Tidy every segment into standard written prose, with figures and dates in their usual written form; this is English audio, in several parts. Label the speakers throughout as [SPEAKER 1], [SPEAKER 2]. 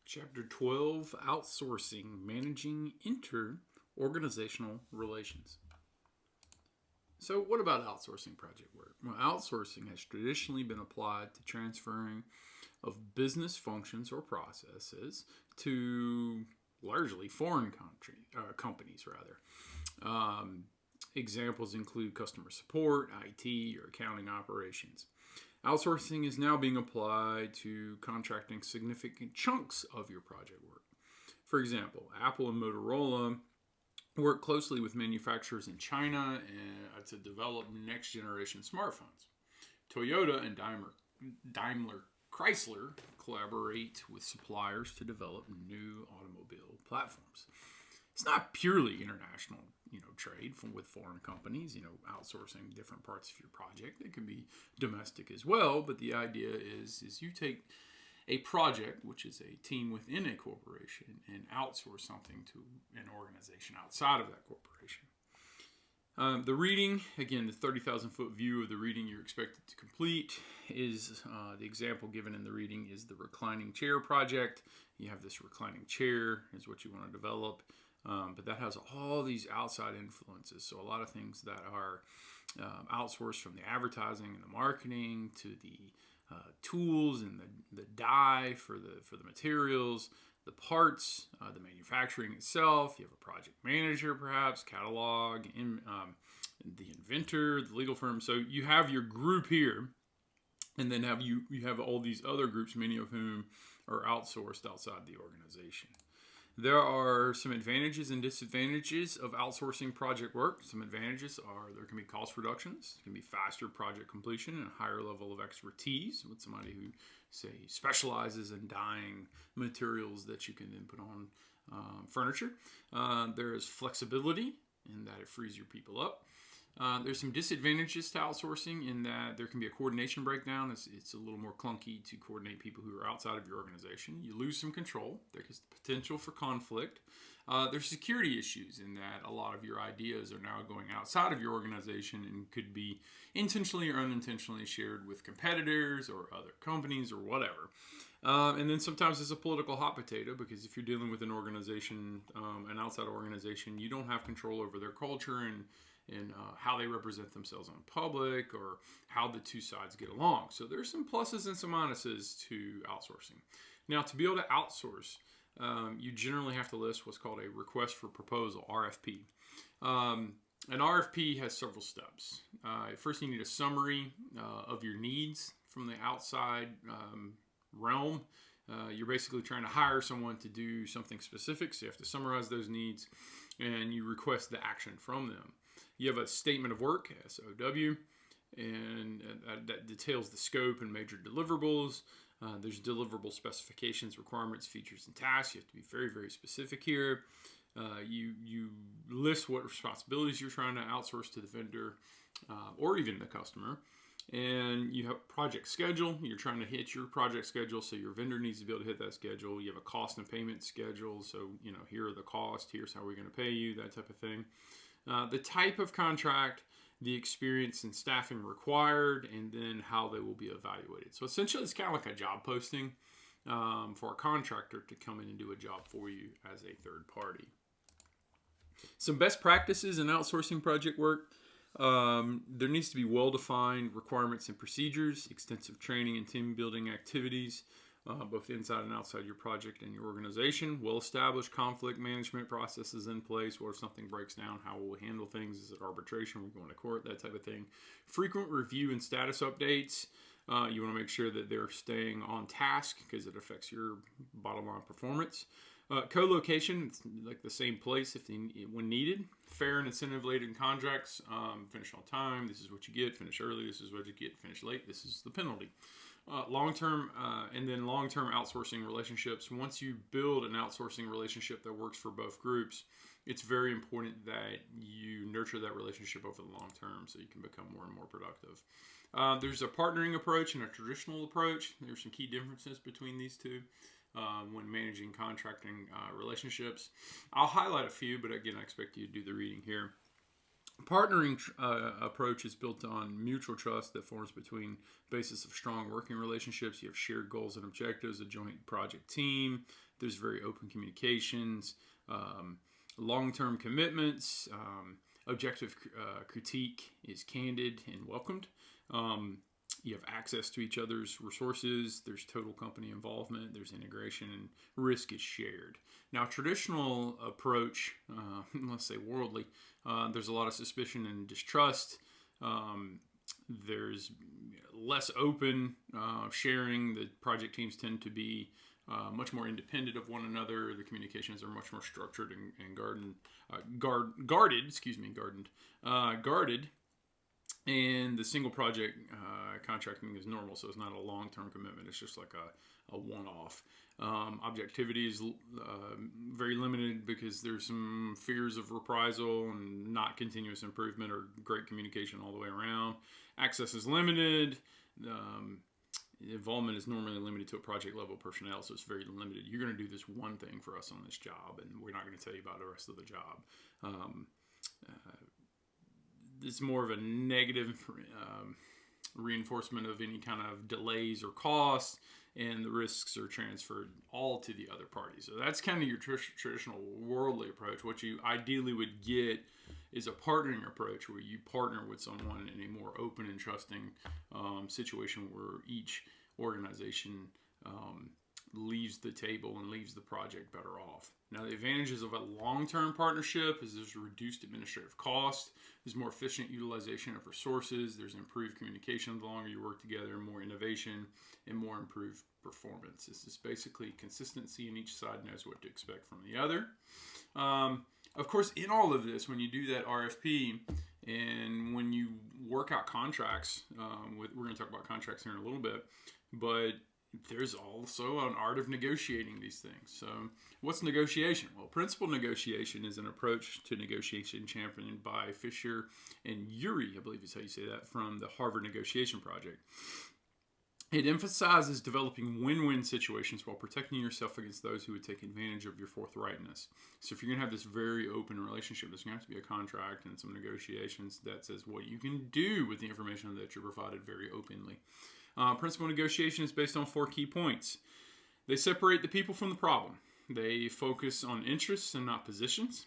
[SPEAKER 1] Chapter 12, Outsourcing, Managing Interorganizational Relations. So what about outsourcing project work? Well, outsourcing has traditionally been applied to transferring of business functions or processes to largely foreign companies. Examples include customer support, IT, or accounting operations. Outsourcing is now being applied to contracting significant chunks of your project work. For example, Apple and Motorola work closely with manufacturers in China to develop next generation smartphones. Toyota and Daimler Chrysler collaborate with suppliers to develop new automobile platforms. It's not purely international, trade with foreign companies, outsourcing different parts of your project. It can be domestic as well, but the idea is you take a project, which is a team within a corporation, and outsource something to an organization outside of that corporation. The reading, again, the 30,000 foot view of the reading you're expected to complete is the example given in the reading is the reclining chair project. You have this reclining chair is what you want to develop. But that has all these outside influences. So a lot of things that are outsourced, from the advertising and the marketing to the tools and the die for the materials, the parts, the manufacturing itself. You have a project manager, perhaps, catalog, the inventor, the legal firm. So you have your group here, and then you have all these other groups, many of whom are outsourced outside the organization. There are some advantages and disadvantages of outsourcing project work. Some advantages are there can be cost reductions, there can be faster project completion, and a higher level of expertise with somebody who, say, specializes in dyeing materials that you can then put on furniture. There is flexibility in that it frees your people up. There's some disadvantages to outsourcing in that there can be a coordination breakdown. It's a little more clunky to coordinate people who are outside of your organization. You lose some control. There's the potential for conflict. There's security issues in that a lot of your ideas are now going outside of your organization and could be intentionally or unintentionally shared with competitors or other companies or whatever. And then sometimes it's a political hot potato, because if you're dealing with an organization, an outside organization, you don't have control over their culture and how they represent themselves in public, or how the two sides get along. So there's some pluses and some minuses to outsourcing. Now, to be able to outsource, you generally have to list what's called a request for proposal, RFP. An RFP has several steps. First, you need a summary of your needs from the outside realm. You're basically trying to hire someone to do something specific, so you have to summarize those needs, and you request the action from them. You have a statement of work, SOW, and that details the scope and major deliverables. There's deliverable specifications, requirements, features, and tasks. You have to be very, very specific here. You list what responsibilities you're trying to outsource to the vendor or even the customer. And you have a project schedule. You're trying to hit your project schedule, so your vendor needs to be able to hit that schedule. You have a cost and payment schedule, so here are the costs, here's how we're going to pay you, that type of thing. The type of contract, the experience and staffing required, and then how they will be evaluated. So essentially, it's kind of like a job posting for a contractor to come in and do a job for you as a third party. Some best practices in outsourcing project work. There needs to be well-defined requirements and procedures, extensive training and team building activities, both inside and outside your project and your organization. Well-established conflict management processes in place. What if something breaks down? How will we handle things? Is it arbitration? We're going to court? That type of thing. Frequent review and status updates. You want to make sure that they're staying on task, because it affects your bottom line performance. Co-location, it's like the same place when needed. Fair and incentive-laden contracts. Finish on time, this is what you get. Finish early, this is what you get. Finish late, this is the penalty. Long-term outsourcing relationships. Once you build an outsourcing relationship that works for both groups, it's very important that you nurture that relationship over the long term so you can become more and more productive. There's a partnering approach and a traditional approach. There's some key differences between these two when managing contracting relationships. I'll highlight a few, but again, I expect you to do the reading here. Partnering approach is built on mutual trust that forms between basis of strong working relationships. You have shared goals and objectives, a joint project team. There's very open communications, long-term commitments. Objective critique is candid and welcomed. You have access to each other's resources. There's total company involvement. There's integration, and risk is shared. Now, traditional approach, let's say worldly, there's a lot of suspicion and distrust. There's less open sharing. The project teams tend to be much more independent of one another. The communications are much more structured and guarded. And the single project contracting is normal, so it's not a long-term commitment. It's just like a one-off. Objectivity is very limited because there's some fears of reprisal and not continuous improvement or great communication all the way around. Access is limited. Involvement is normally limited to a project level personnel, so it's very limited. You're going to do this one thing for us on this job, and we're not going to tell you about the rest of the job. It's more of a negative reinforcement of any kind of delays or costs, and the risks are transferred all to the other party. So that's kind of your traditional worldly approach. What you ideally would get is a partnering approach where you partner with someone in a more open and trusting situation where each organization leaves the table and leaves the project better off. Now, the advantages of a long-term partnership is there's reduced administrative cost, there's more efficient utilization of resources, there's improved communication the longer you work together, more innovation, and more improved performance. This is basically consistency, and each side knows what to expect from the other. Of course, in all of this, when you do that RFP and when you work out contracts, we're going to talk about contracts here in a little bit, but there's also an art of negotiating these things. So what's negotiation? Well, principal negotiation is an approach to negotiation championed by Fisher and Urey, I believe is how you say that, from the Harvard Negotiation Project. It emphasizes developing win-win situations while protecting yourself against those who would take advantage of your forthrightness. So if you're going to have this very open relationship, there's going to have to be a contract and some negotiations that says what you can do with the information that you're provided very openly. Principal negotiation is based on 4 key points. They separate the people from the problem. They focus on interests and not positions.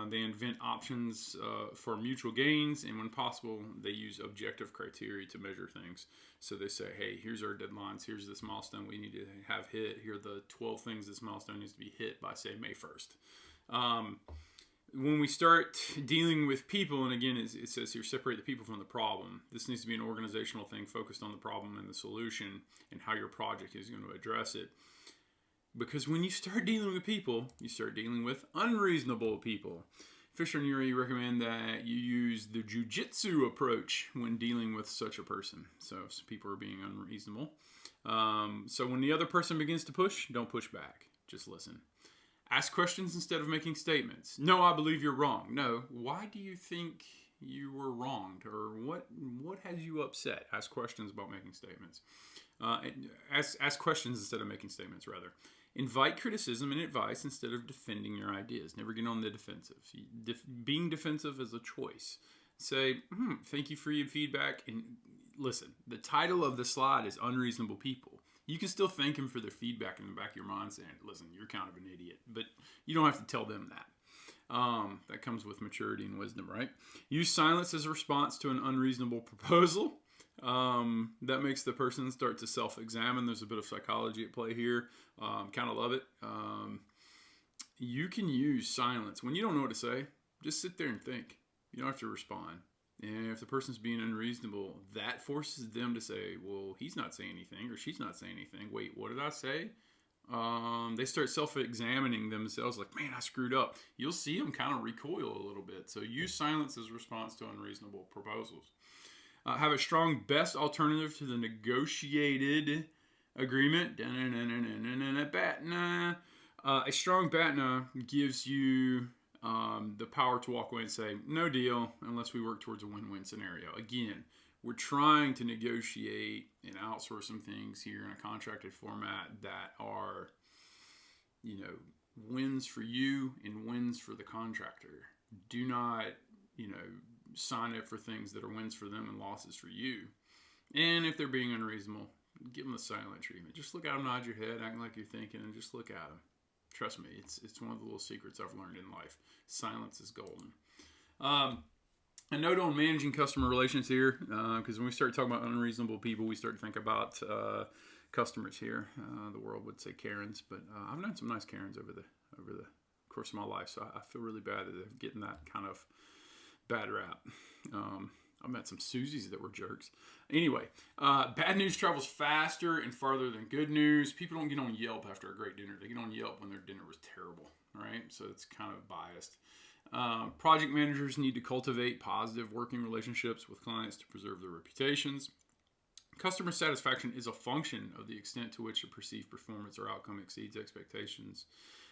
[SPEAKER 1] They invent options for mutual gains, and when possible, they use objective criteria to measure things. So they say, hey, here's our deadlines. Here's this milestone we need to have hit. Here are the 12 things this milestone needs to be hit by, say, May 1st. When we start dealing with people, and again, it says here, separate the people from the problem. This needs to be an organizational thing focused on the problem and the solution and how your project is going to address it. Because when you start dealing with people, you start dealing with unreasonable people. Fisher and Urey recommend that you use the jujitsu approach when dealing with such a person. So if people are being unreasonable. So when the other person begins to push, don't push back. Just listen. Ask questions instead of making statements. No, I believe you're wrong. No, why do you think you were wronged? Or what has you upset? Ask questions about making statements. Ask questions instead of making statements, rather. Invite criticism and advice instead of defending your ideas. Never get on the defensive. Being defensive is a choice. Say, thank you for your feedback. And listen, the title of the slide is Unreasonable People. You can still thank them for their feedback in the back of your mind saying, listen, you're kind of an idiot. But you don't have to tell them that. That comes with maturity and wisdom, right? Use silence as a response to an unreasonable proposal. That makes the person start to self-examine. There's a bit of psychology at play here. Kind of love it. You can use silence. When you don't know what to say, just sit there and think. You don't have to respond. And if the person's being unreasonable, that forces them to say, well, he's not saying anything or she's not saying anything. Wait, what did I say? They start self-examining themselves like, man, I screwed up. You'll see them kind of recoil a little bit. So use silence as a response to unreasonable proposals. Have a strong best alternative to the negotiated agreement. A strong BATNA gives you the power to walk away and say, no deal, unless we work towards a win-win scenario. Again, we're trying to negotiate and outsource some things here in a contracted format that are, wins for you and wins for the contractor. Do not, sign up for things that are wins for them and losses for you. And if they're being unreasonable, give them the silent treatment. Just look at them, nod your head, acting like you're thinking, and just look at them. Trust me, it's one of the little secrets I've learned in life. Silence is golden. A note on managing customer relations here, because when we start talking about unreasonable people, we start to think about customers here. The world would say Karens, but I've known some nice Karens over the course of my life, so I feel really bad that they're getting that kind of bad rap. I've met some Susies that were jerks. Anyway, bad news travels faster and farther than good news. People don't get on Yelp after a great dinner. They get on Yelp when their dinner was terrible, right? So it's kind of biased. Project managers need to cultivate positive working relationships with clients to preserve their reputations. Customer satisfaction is a function of the extent to which a perceived performance or outcome exceeds expectations.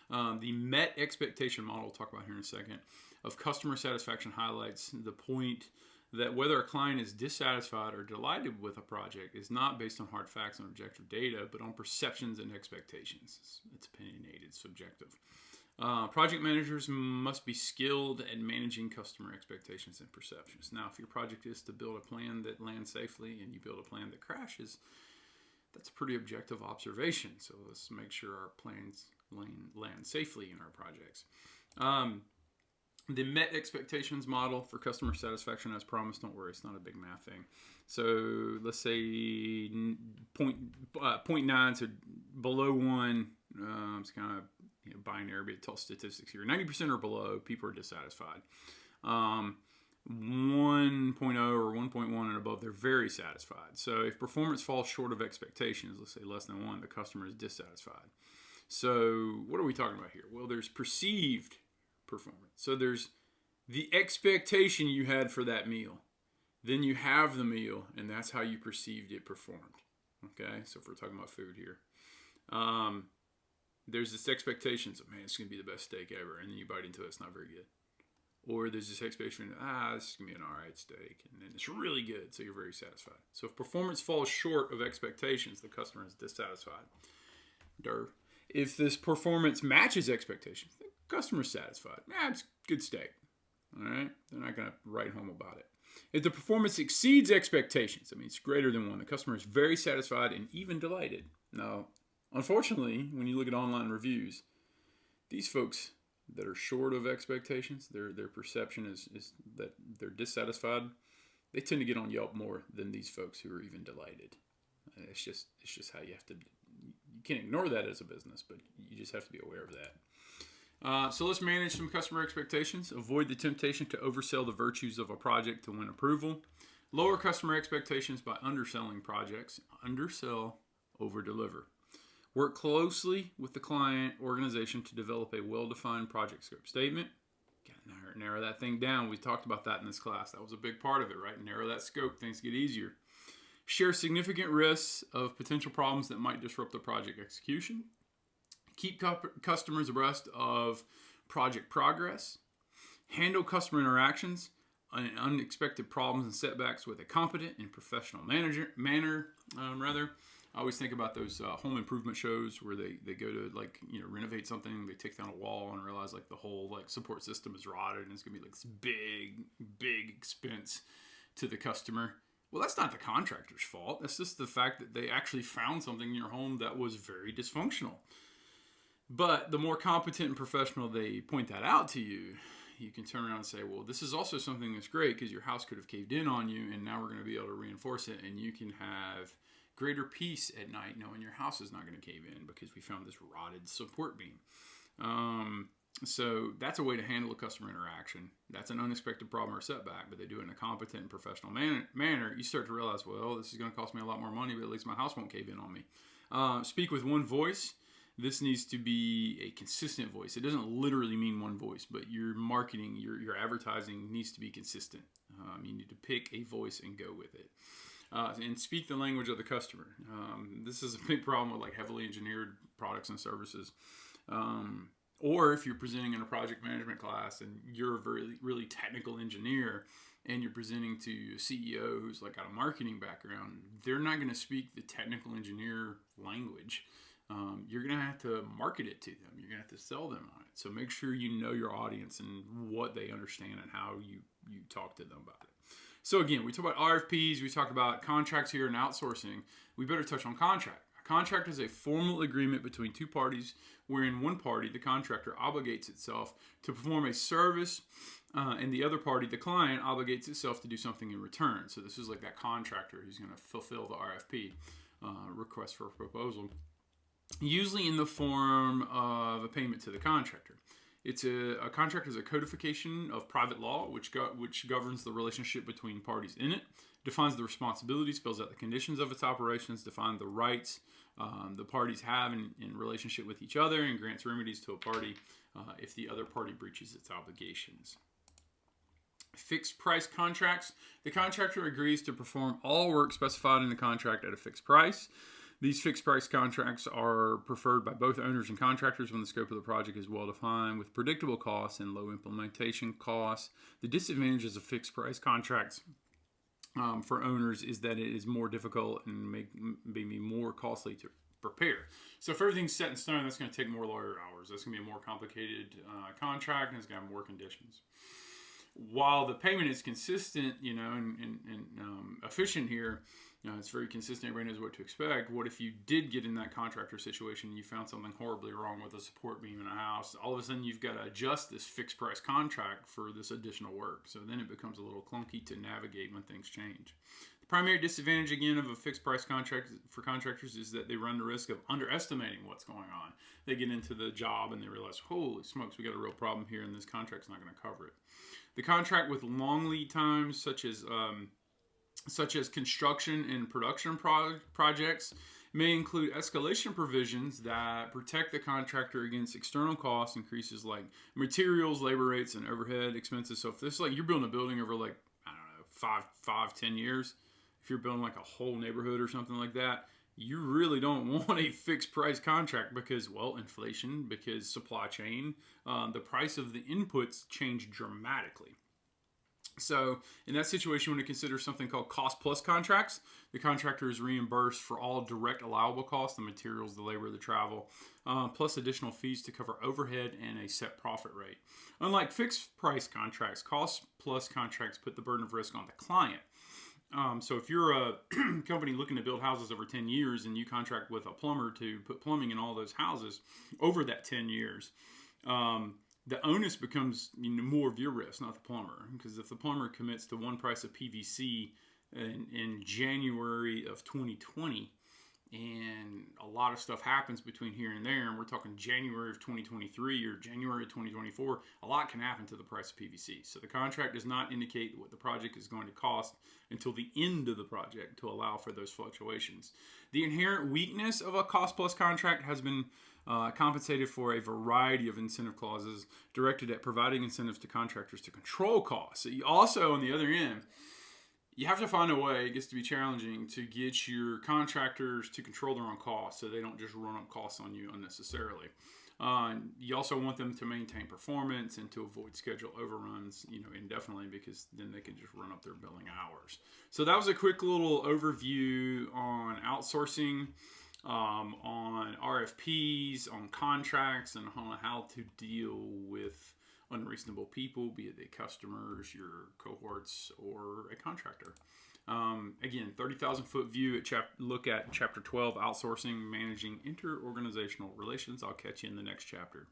[SPEAKER 1] The met expectation model, we'll talk about here in a second, of customer satisfaction highlights the point that whether a client is dissatisfied or delighted with a project is not based on hard facts and objective data, but on perceptions and expectations. It's opinionated, subjective. Project managers must be skilled at managing customer expectations and perceptions. Now, if your project is to build a plan that lands safely and you build a plan that crashes, that's a pretty objective observation. So let's make sure our plans land safely in our projects. The met expectations model for customer satisfaction, as promised, don't worry, it's not a big math thing. So let's say 0.9, so below 1, it's kind of binary, but tell statistics here. 90% or below, people are dissatisfied. 1.0 or 1.1 and above, they're very satisfied. So if performance falls short of expectations, let's say less than 1, the customer is dissatisfied. So what are we talking about here? Well, there's perceived performance. So there's the expectation you had for that meal. Then you have the meal, and that's how you perceived it performed. Okay, so if we're talking about food here. There's this expectation of, man, it's going to be the best steak ever, and then you bite into it, it's not very good. Or there's this expectation, this is going to be an all right steak, and then it's really good, so you're very satisfied. So if performance falls short of expectations, the customer is dissatisfied. If this performance matches expectations, the customer's satisfied. It's good steak. All right? They're not going to write home about it. If the performance exceeds expectations, I mean, it's greater than 1, the customer is very satisfied and even delighted. Now, unfortunately, when you look at online reviews, these folks that are short of expectations, their perception is that they're dissatisfied. They tend to get on Yelp more than these folks who are even delighted. It's just how you have to. You can't ignore that as a business, but you just have to be aware of that. So let's manage some customer expectations. Avoid the temptation to oversell the virtues of a project to win approval. Lower customer expectations by underselling projects. Undersell, overdeliver. Work closely with the client organization to develop a well-defined project scope statement. Gotta narrow that thing down. We talked about that in this class. That was a big part of it, right? Narrow that scope, things get easier. Share significant risks of potential problems that might disrupt the project execution. Keep customers abreast of project progress. Handle customer interactions and unexpected problems and setbacks with a competent and professional manner. I always think about those home improvement shows where they go to renovate something, they take down a wall and realize the whole support system is rotted and it's gonna be this big expense to the customer. Well, that's not the contractor's fault. That's just the fact that they actually found something in your home that was very dysfunctional. But the more competent and professional they point that out to you, you can turn around and say, well, this is also something that's great because your house could have caved in on you, and now we're going to be able to reinforce it, and you can have greater peace at night knowing your house is not going to cave in because we found this rotted support beam. So that's a way to handle a customer interaction. That's an unexpected problem or setback, but they do it in a competent and professional manner. You start to realize, well, this is going to cost me a lot more money, but at least my house won't cave in on me. Speak with one voice. This needs to be a consistent voice. It doesn't literally mean one voice, but your marketing, your advertising needs to be consistent. You need to pick a voice and go with it. And speak the language of the customer. This is a big problem with heavily engineered products and services. Or if you're presenting in a project management class and you're a really technical engineer and you're presenting to a CEO who's got a marketing background, they're not going to speak the technical engineer language. You're going to have to market it to them. You're going to have to sell them on it. So make sure you know your audience and what they understand and how you you talk to them about it. So again, we talk about RFPs, we talk about contracts here and outsourcing. We better touch on contract. A contract is a formal agreement between two parties wherein one party, the contractor, obligates itself to perform a service and the other party, the client, obligates itself to do something in return. So this is like that contractor who's going to fulfill the RFP, request for a proposal, usually in the form of a payment to the contractor. A contract is a codification of private law, which governs the relationship between parties in it, defines the responsibilities, spells out the conditions of its operations, defines the rights the parties have in relationship with each other, and grants remedies to a party if the other party breaches its obligations. Fixed price contracts. The contractor agrees to perform all work specified in the contract at a fixed price. These fixed price contracts are preferred by both owners and contractors when the scope of the project is well defined with predictable costs and low implementation costs. The disadvantages of fixed price contracts for owners is that it is more difficult and may be more costly to prepare. So if everything's set in stone, that's going to take more lawyer hours. That's going to be a more complicated contract, and it's going to have more conditions. While the payment is consistent, and efficient here, it's very consistent. Everybody knows what to expect. What if you did get in that contractor situation and you found something horribly wrong with a support beam in a house? All of a sudden, you've got to adjust this fixed price contract for this additional work. So then it becomes a little clunky to navigate when things change. The primary disadvantage, again, of a fixed price contract for contractors is that they run the risk of underestimating what's going on. They get into the job and they realize, holy smokes, we got a real problem here and this contract's not going to cover it. The contract with long lead times, such as construction and production projects, may include escalation provisions that protect the contractor against external cost increases like materials, labor rates, and overhead expenses. So if this is like you're building a building over 10 years, if you're building like a whole neighborhood or something like that, you really don't want a fixed price contract because, inflation, because supply chain, the price of the inputs change dramatically. So in that situation, when you consider something called cost plus contracts, the contractor is reimbursed for all direct allowable costs, the materials, the labor, the travel, plus additional fees to cover overhead and a set profit rate. Unlike fixed price contracts, cost plus contracts put the burden of risk on the client. So if you're a company looking to build houses over 10 years and you contract with a plumber to put plumbing in all those houses over that 10 years, the onus becomes more of your risk, not the plumber. Because if the plumber commits to one price of PVC in January of 2020, and a lot of stuff happens between here and there, and we're talking January of 2023 or January of 2024, a lot can happen to the price of PVC. So the contract does not indicate what the project is going to cost until the end of the project to allow for those fluctuations. The inherent weakness of a cost plus contract has been compensated for a variety of incentive clauses directed at providing incentives to contractors to control costs. So you also, on the other end, you have to find a way, it gets to be challenging, to get your contractors to control their own costs so they don't just run up costs on you unnecessarily. You also want them to maintain performance and to avoid schedule overruns, indefinitely, because then they can just run up their billing hours. So that was a quick little overview on outsourcing, on RFPs, on contracts, and on how to deal with unreasonable people, be it the customers, your cohorts, or a contractor. Again, 30,000 foot view look at chapter 12, outsourcing, managing interorganizational relations. I'll catch you in the next chapter.